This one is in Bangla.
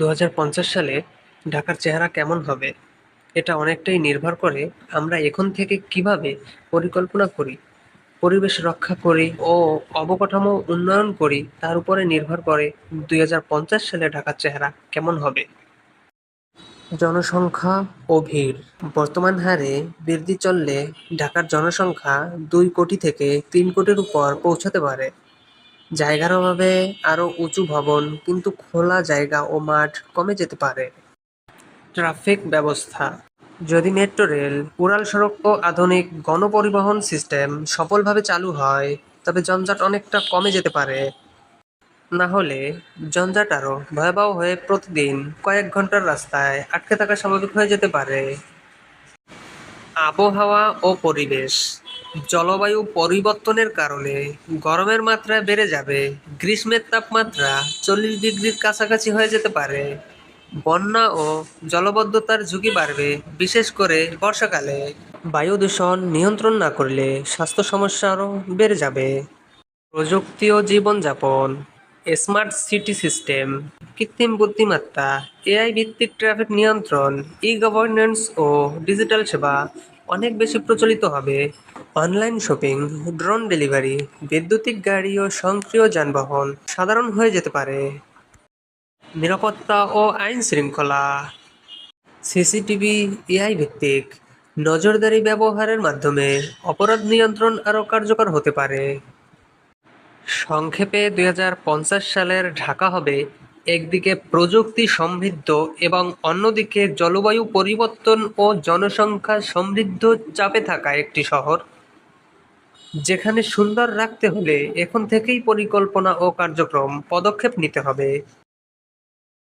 2050 সালে ঢাকার চেহারা কেমন হবে, এটা অনেকটাই নির্ভর করে আমরা এখন থেকে কিভাবে পরিকল্পনা করি, পরিবেশ রক্ষা করি ও অবকাঠামো উন্নয়ন করি তার উপরে নির্ভর করে 2050 সালে ঢাকার চেহারা কেমন হবে। জনসংখ্যা ও ভিড় বর্তমান হারে বৃদ্ধি চললে ঢাকার জনসংখ্যা 2 কোটি থেকে 3 কোটির উপর পৌঁছাতে পারে। জায়গার অভাবে আরো উঁচু ভবন কিন্তু খোলা জায়গা ও মাঠ কমে যেতে পারে। ট্রাফিক ব্যবস্থা যদি মেট্রো রেল, উড়াল সড়ক ও আধুনিক গণপরিবহন সিস্টেম সফলভাবে চালু হয়, তবে যানজট অনেকটা কমে যেতে পারে। না হলে যানজট আরো ভয়াবহ হয়ে প্রতিদিন কয়েক ঘন্টার রাস্তায় আটকে থাকা স্বাভাবিক হয়ে যেতে পারে। আবহাওয়া ও পরিবেশ জলবায়ু পরিবর্তনের কারণে গরমের মাত্রা বেড়ে যাবে। গ্রীষ্মের তাপমাত্রা 40 ডিগ্রির কাছাকাছি হয়ে যেতে পারে। বন্যা ও জলবদ্ধতার ঝুঁকি বাড়বে, বিশেষ করে বর্ষাকালে। বায়ু দূষণ নিয়ন্ত্রণ না করলে স্বাস্থ্য সমস্যা আরও বেড়ে যাবে। প্রযুক্তি ও জীবনযাপন স্মার্ট সিটি সিস্টেম, কৃত্রিম বুদ্ধিমত্তা, এআই ভিত্তিক ট্রাফিক নিয়ন্ত্রণ, ই গভর্নেন্স ও ডিজিটাল সেবা অনেক বেশি প্রচলিত হবে। অনলাইন শপিং, ড্রোন ডেলিভারি, বৈদ্যুতিক গাড়ি ও স্বয়ংক্রিয় যানবাহন সাধারণ হয়ে যেতে পারে। নিরাপত্তা ও আইন শৃঙ্খলা সিসিটিভি, এআই ভিত্তিক নজরদারি ব্যবহারের মাধ্যমে অপরাধ নিয়ন্ত্রণ আরও কার্যকর হতে পারে। সংক্ষেপে 2050 সালের ঢাকা হবে একদিকে প্রযুক্তি সমৃদ্ধ এবং অন্যদিকে জলবায়ু পরিবর্তন ও জনসংখ্যা সমৃদ্ধ চাপে থাকা একটি শহর, যেখানে সুন্দর রাখতে হলে এখন থেকেই পরিকল্পনা ও কার্যক্রম পদক্ষেপ নিতে হবে।